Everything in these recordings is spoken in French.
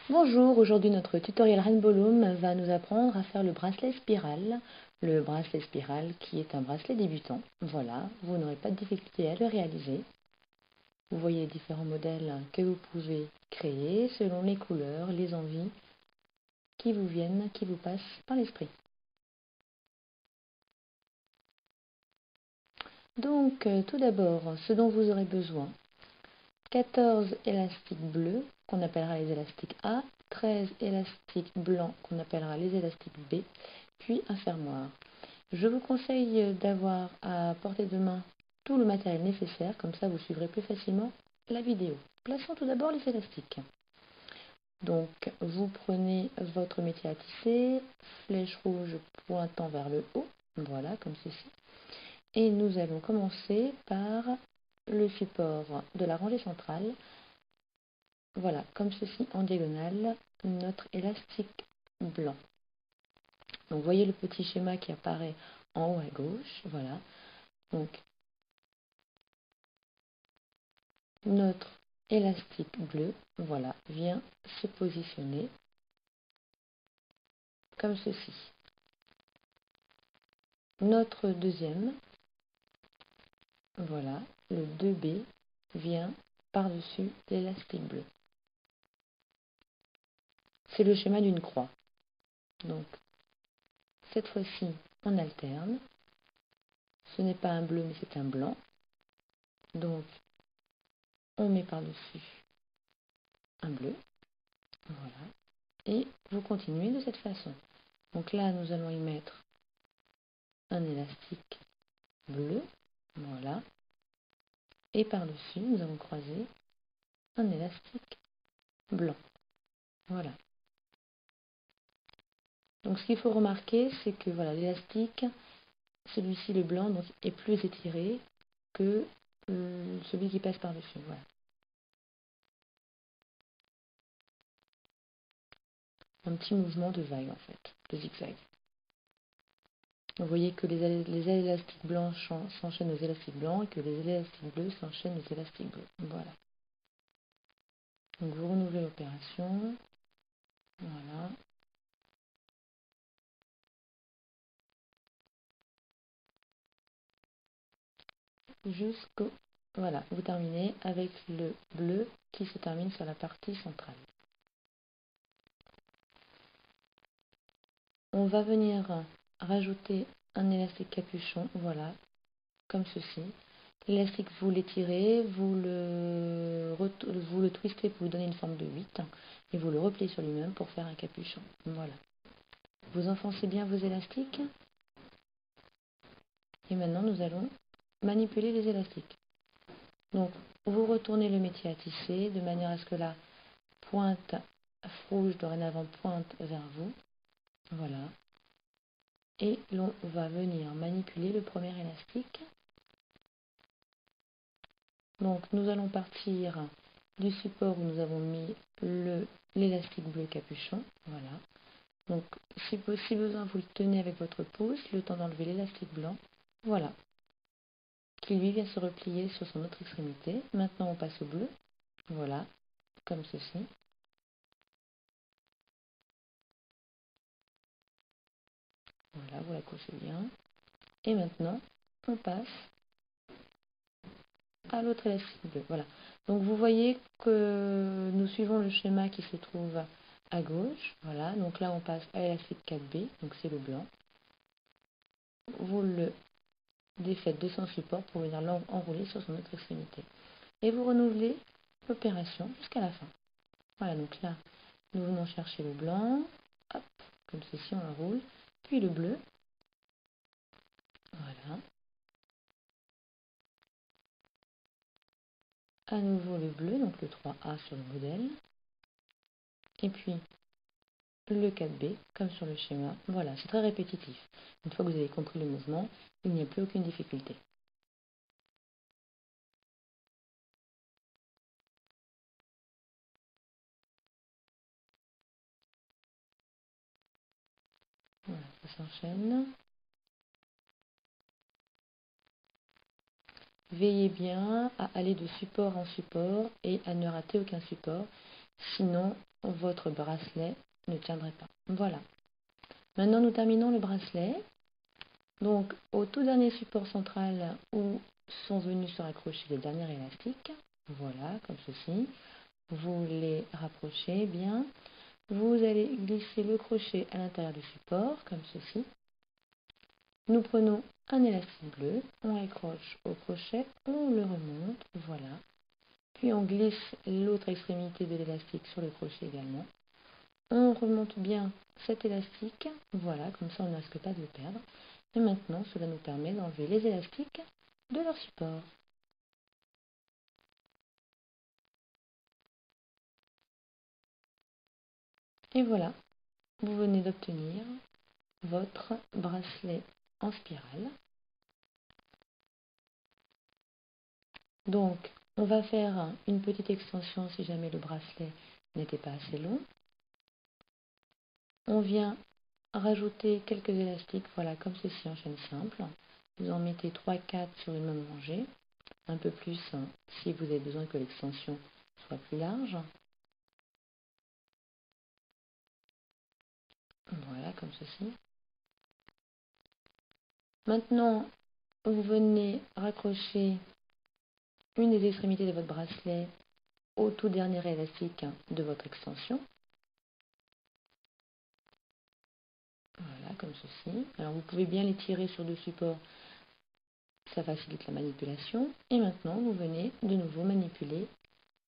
Bonjour, aujourd'hui notre tutoriel Rainbow Loom va nous apprendre à faire le bracelet spirale. Le bracelet spirale qui est un bracelet débutant. Voilà, vous n'aurez pas de difficulté à le réaliser. Vous voyez les différents modèles que vous pouvez créer selon les couleurs, les envies qui vous viennent, qui vous passent par l'esprit. Donc tout d'abord, ce dont vous aurez besoin, 14 élastiques bleus qu'on appellera les élastiques A, 13 élastiques blancs qu'on appellera les élastiques B, puis un fermoir. Je vous conseille d'avoir à portée de main tout le matériel nécessaire, comme ça vous suivrez plus facilement la vidéo. Plaçons tout d'abord les élastiques. Donc vous prenez votre métier à tisser, flèche rouge pointant vers le haut, voilà comme ceci. Et nous allons commencer par le support de la rangée centrale. Voilà, comme ceci en diagonale, notre élastique blanc. Donc vous voyez le petit schéma qui apparaît en haut à gauche, voilà. Donc notre élastique bleu, voilà, vient se positionner comme ceci. Notre deuxième, voilà, le 2B, vient par-dessus l'élastique bleu. C'est le schéma d'une croix. Donc, cette fois-ci, on alterne. Ce n'est pas un bleu, mais c'est un blanc. Donc, on met par-dessus un bleu. Voilà. Et vous continuez de cette façon. Donc là, nous allons y mettre un élastique bleu. Voilà. Et par-dessus, nous allons croiser un élastique blanc. Voilà. Donc ce qu'il faut remarquer, c'est que voilà, l'élastique, celui-ci le blanc, donc, est plus étiré que celui qui passe par-dessus. Voilà. Un petit mouvement de vague en fait, de zigzag. Vous voyez que les élastiques blancs s'enchaînent aux élastiques blancs et que les élastiques bleus s'enchaînent aux élastiques bleus. Voilà. Donc vous renouvelez l'opération. Voilà. Jusqu'au... Voilà, vous terminez avec le bleu qui se termine sur la partie centrale. On va venir rajouter un élastique capuchon, voilà, comme ceci. L'élastique, vous l'étirez, vous le twistez pour lui donner une forme de 8 et vous le repliez sur lui-même pour faire un capuchon. Voilà. Vous enfoncez bien vos élastiques et maintenant nous allons manipuler les élastiques. Donc vous retournez le métier à tisser de manière à ce que la pointe rouge dorénavant pointe vers vous. Voilà. Et l'on va venir manipuler le premier élastique. Donc nous allons partir du support où nous avons mis l'élastique bleu capuchon. Voilà. Donc si besoin, vous le tenez avec votre pouce, le temps d'enlever l'élastique blanc. Voilà. Qui lui vient se replier sur son autre extrémité. Maintenant on passe au bleu. Voilà. Comme ceci. Voilà, vous la couchez bien. Et maintenant, on passe à l'autre élastique bleu. Voilà. Donc vous voyez que nous suivons le schéma qui se trouve à gauche. Voilà. Donc là, on passe à l'élastique 4B. Donc c'est le blanc. Vous le défaites de son support pour venir l'enrouler sur son autre extrémité. Et vous renouvelez l'opération jusqu'à la fin. Voilà. Donc là, nous venons chercher le blanc. Hop. Comme ceci, on l'enroule. Puis le bleu. Voilà. À nouveau le bleu, donc le 3A sur le modèle. Et puis le 4B, comme sur le schéma. Voilà, c'est très répétitif. Une fois que vous avez compris le mouvement, il n'y a plus aucune difficulté. Voilà, ça s'enchaîne. Veillez bien à aller de support en support et à ne rater aucun support. sinon votre bracelet ne tiendrait pas. Voilà. Maintenant, nous terminons le bracelet. Donc, au tout dernier support central où sont venus se raccrocher les derniers élastiques, voilà, comme ceci, vous les rapprochez bien. Vous allez glisser le crochet à l'intérieur du support, comme ceci. Nous prenons un élastique bleu, on accroche au crochet, on le remonte, voilà. Puis on glisse l'autre extrémité de l'élastique sur le crochet également. On remonte bien cet élastique, voilà, comme ça on ne risque pas de le perdre. Et maintenant, cela nous permet d'enlever les élastiques de leur support. Et voilà, vous venez d'obtenir votre bracelet en spirale. Donc, on va faire une petite extension si jamais le bracelet n'était pas assez long. On vient rajouter quelques élastiques, voilà, comme ceci en chaîne simple. Vous en mettez 3-4 sur une même rangée, un peu plus si vous avez besoin que l'extension soit plus large. Voilà, comme ceci. Maintenant, vous venez raccrocher une des extrémités de votre bracelet au tout dernier élastique de votre extension. Voilà, comme ceci. Alors vous pouvez bien les tirer sur deux supports, ça facilite la manipulation. Et maintenant, vous venez de nouveau manipuler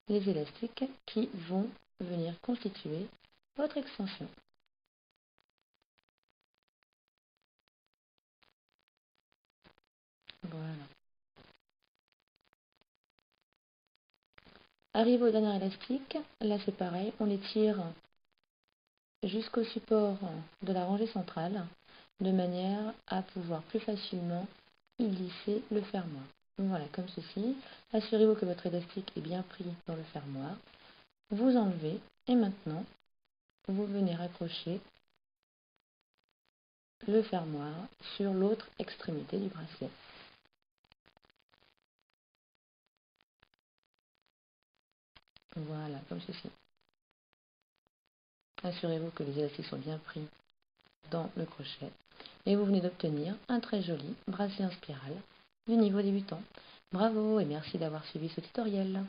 les élastiques qui vont venir constituer votre extension. Voilà. Arrivé au dernier élastique, là c'est pareil, on les tire jusqu'au support de la rangée centrale, de manière à pouvoir plus facilement y glisser le fermoir. Voilà, comme ceci. Assurez-vous que votre élastique est bien pris dans le fermoir. Vous enlevez et maintenant, vous venez raccrocher le fermoir sur l'autre extrémité du bracelet. Voilà, comme ceci. Assurez-vous que les élastiques sont bien pris dans le crochet. Et vous venez d'obtenir un très joli bracelet en spirale du niveau débutant. Bravo et merci d'avoir suivi ce tutoriel.